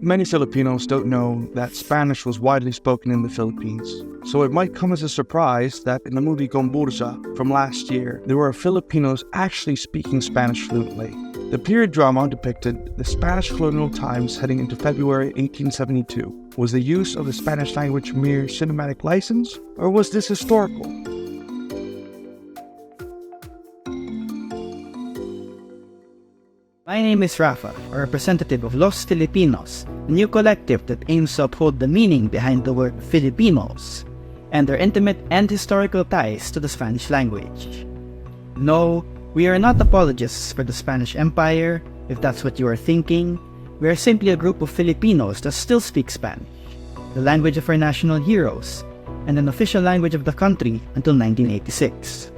Many Filipinos don't know that Spanish was widely spoken in the Philippines, so it might come as a surprise that in the movie GOMBURZA from last year, there were Filipinos actually speaking Spanish fluently. The period drama depicted the Spanish colonial times heading into February 1872. Was the use of the Spanish language mere cinematic license, or was this historical? My name is Rafa, a representative of Los Filipinos, a new collective that aims to uphold the meaning behind the word Filipinos and their intimate and historical ties to the Spanish language. No, we are not apologists for the Spanish Empire, if that's what you are thinking. We are simply a group of Filipinos that still speak Spanish, the language of our national heroes, and an official language of the country until 1986.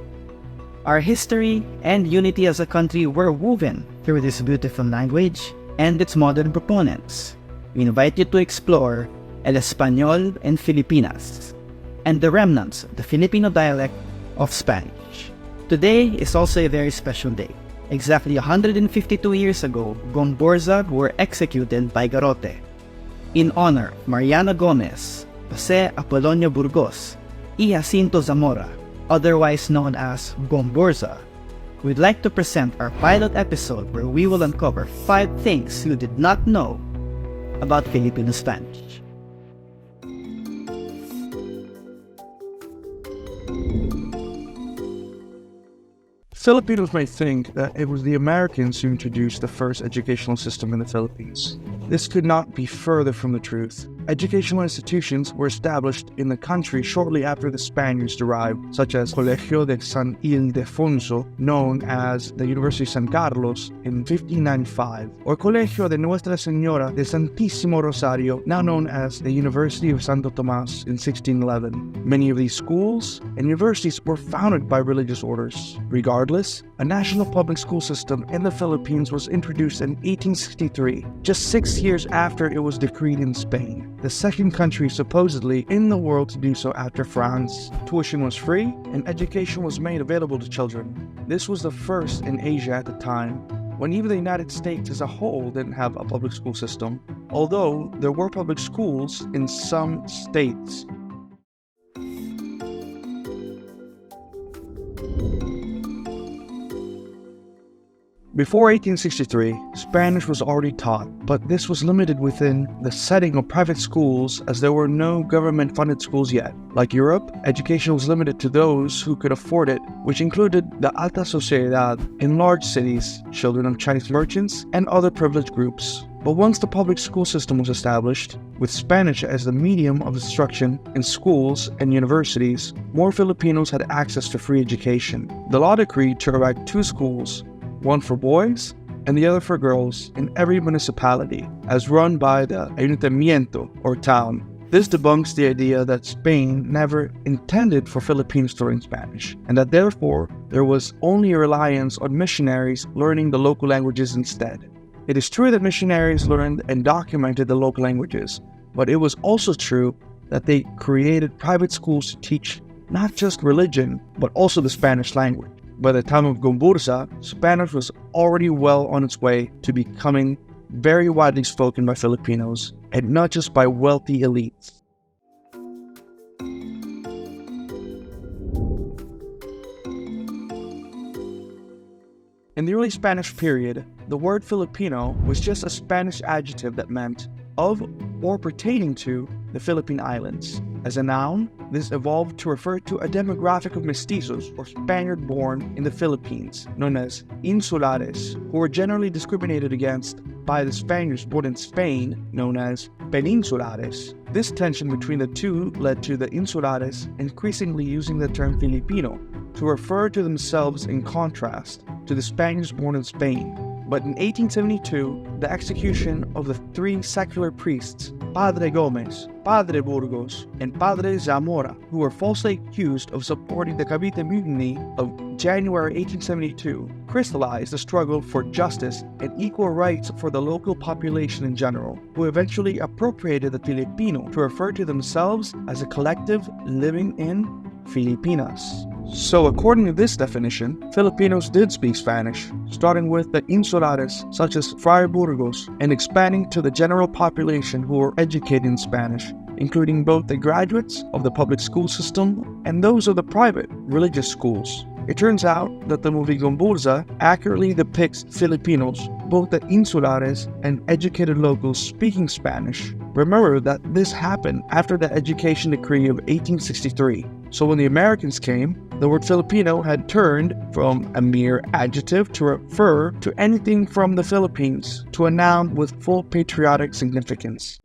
Our history and unity as a country were woven through this beautiful language and its modern proponents. We invite you to explore El Español en Filipinas and the remnants of the Filipino dialect of Spanish. Today is also a very special day. Exactly 152 years ago, GOMBURZA were executed by garrote. In honor of Mariana Gomez, Jose Apolonio Burgos, y Jacinto Zamora, otherwise known as GOMBURZA, we'd like to present our pilot episode where we will uncover 5 things you did not know about Filipino Spanish. Filipinos may think that it was the Americans who introduced the first educational system in the Philippines. This could not be further from the truth. Educational institutions were established in the country shortly after the Spaniards arrived, such as Colegio de San Ildefonso, known as the University of San Carlos, in 1595, or Colegio de Nuestra Señora de Santísimo Rosario, now known as the University of Santo Tomas, in 1611. Many of these schools and universities were founded by religious orders. Regardless, a national public school system in the Philippines was introduced in 1863, just 6 years after it was decreed in Spain, the second country supposedly in the world to do so after France. Tuition was free and education was made available to children. This was the first in Asia at the time, when even the United States as a whole didn't have a public school system, although there were public schools in some states. Before 1863, Spanish was already taught, but this was limited within the setting of private schools as there were no government-funded schools yet. Like Europe, education was limited to those who could afford it, which included the alta sociedad in large cities, children of Chinese merchants, and other privileged groups. But once the public school system was established, with Spanish as the medium of instruction in schools and universities, more Filipinos had access to free education. The law decreed to erect 2 schools, one for boys and the other for girls, in every municipality, as run by the ayuntamiento, or town. This debunks the idea that Spain never intended for Filipinos to learn Spanish, and that therefore there was only a reliance on missionaries learning the local languages instead. It is true that missionaries learned and documented the local languages, but it was also true that they created private schools to teach not just religion, but also the Spanish language. By the time of GOMBURZA, Spanish was already well on its way to becoming very widely spoken by Filipinos, and not just by wealthy elites. In the early Spanish period, the word Filipino was just a Spanish adjective that meant of or pertaining to the Philippine Islands. As a noun, this evolved to refer to a demographic of mestizos or Spaniard-born in the Philippines, known as insulares, who were generally discriminated against by the Spaniards born in Spain, known as peninsulares. This tension between the two led to the insulares increasingly using the term Filipino to refer to themselves in contrast to the Spaniards born in Spain. But in 1872, the execution of the 3 secular priests, Padre Gomez, Padre Burgos, and Padre Zamora, who were falsely accused of supporting the Cavite Mutiny of January 1872, crystallized the struggle for justice and equal rights for the local population in general, who eventually appropriated the Filipino to refer to themselves as a collective living in Filipinas. So according to this definition, Filipinos did speak Spanish, starting with the insulares such as Fray Burgos and expanding to the general population who were educated in Spanish, including both the graduates of the public school system and those of the private religious schools. It turns out that the movie GOMBURZA accurately depicts Filipinos, both the insulares and educated locals speaking Spanish. Remember that this happened after the Education Decree of 1863. So when the Americans came, the word Filipino had turned from a mere adjective to refer to anything from the Philippines to a noun with full patriotic significance.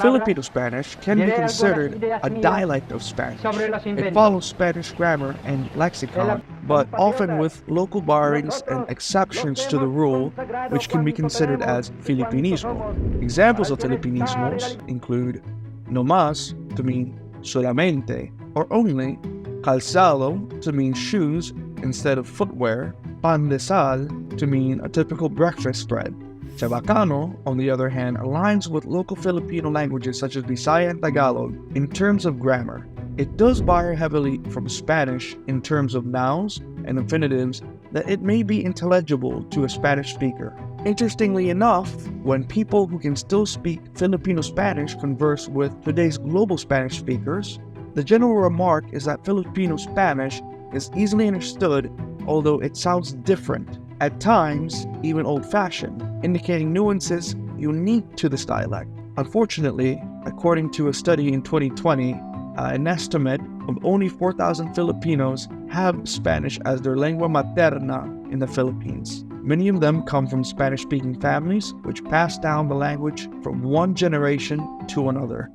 Filipino Spanish can be considered a dialect of Spanish. It follows Spanish grammar and lexicon, but often with local borrowings and exceptions to the rule, which can be considered as Filipinismo. Examples of Filipinismos include no más to mean solamente or only, calzado to mean shoes instead of footwear, pan de sal to mean a typical breakfast spread. Chabacano, on the other hand, aligns with local Filipino languages such as Bisaya and Tagalog in terms of grammar. It does borrow heavily from Spanish in terms of nouns and infinitives that it may be intelligible to a Spanish speaker. Interestingly enough, when people who can still speak Filipino Spanish converse with today's global Spanish speakers, the general remark is that Filipino Spanish is easily understood, although it sounds different, at times even old-fashioned, indicating nuances unique to this dialect. Unfortunately, according to a study in 2020, an estimate of only 4,000 Filipinos have Spanish as their lengua materna in the Philippines. Many of them come from Spanish-speaking families, which pass down the language from one generation to another.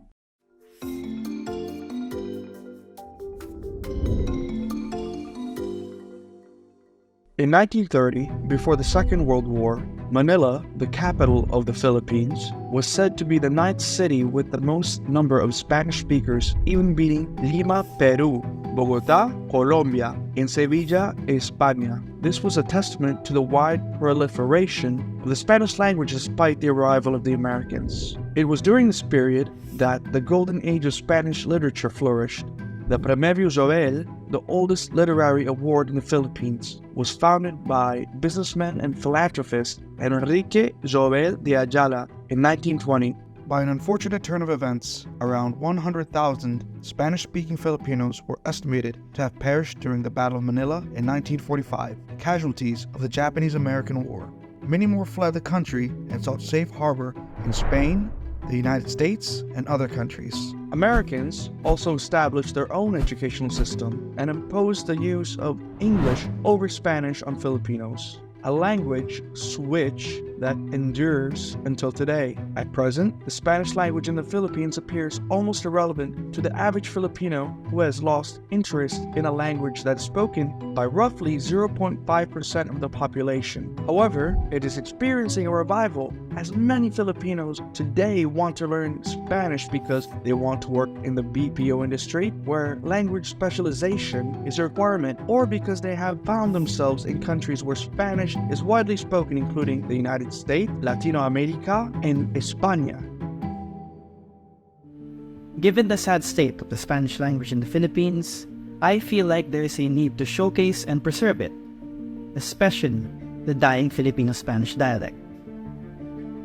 In 1930, before the Second World War, Manila, the capital of the Philippines, was said to be the ninth city with the most number of Spanish speakers, even beating Lima, Peru, Bogotá, Colombia, and Sevilla, España. This was a testament to the wide proliferation of the Spanish language despite the arrival of the Americans. It was during this period that the golden age of Spanish literature flourished. The Premio Joel, the oldest literary award in the Philippines, was founded by businessman and philanthropist Enrique Joel de Ayala in 1920. By an unfortunate turn of events, around 100,000 Spanish-speaking Filipinos were estimated to have perished during the Battle of Manila in 1945, casualties of the Japanese-American War. Many more fled the country and sought safe harbor in Spain, the United States, and other countries. Americans also established their own educational system and imposed the use of English over Spanish on Filipinos, a language switch that endures until today. At present, the Spanish language in the Philippines appears almost irrelevant to the average Filipino who has lost interest in a language that is spoken by roughly 0.5% of the population. However, it is experiencing a revival as many Filipinos today want to learn Spanish because they want to work in the BPO industry, where language specialization is a requirement, or because they have found themselves in countries where Spanish is widely spoken, including the United States, Latino America, and España. Given the sad state of the Spanish language in the Philippines, I feel like there is a need to showcase and preserve it, especially the dying Filipino Spanish dialect.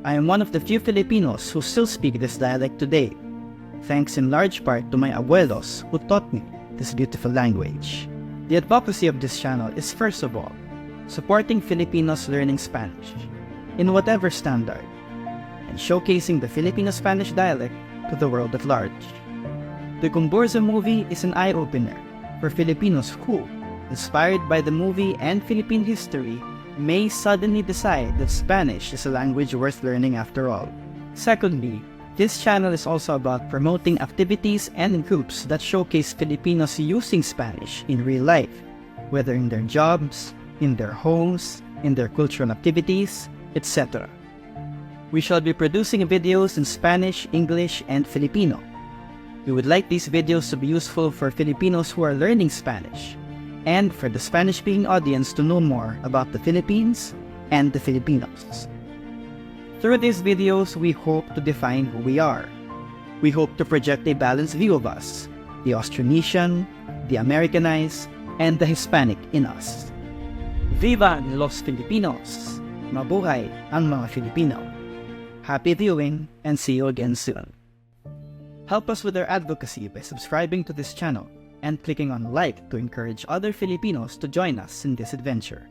I am one of the few Filipinos who still speak this dialect today, thanks in large part to my abuelos who taught me this beautiful language. The advocacy of this channel is, first of all, supporting Filipinos learning Spanish in whatever standard, and showcasing the Filipino Spanish dialect to the world at large. The GOMBURZA movie is an eye-opener for Filipinos who, inspired by the movie and Philippine history, may suddenly decide that Spanish is a language worth learning after all. Secondly, this channel is also about promoting activities and groups that showcase Filipinos using Spanish in real life, whether in their jobs, in their homes, in their cultural activities, etc. We shall be producing videos in Spanish, English, and Filipino. We would like these videos to be useful for Filipinos who are learning Spanish, and for the Spanish-speaking audience to know more about the Philippines and the Filipinos. Through these videos, we hope to define who we are. We hope to project a balanced view of us, the Austronesian, the Americanized, and the Hispanic in us. Viva Los Filipinos! Mabuhay ang mga Filipino! Happy viewing and see you again soon. Help us with our advocacy by subscribing to this channel and clicking on like to encourage other Filipinos to join us in this adventure.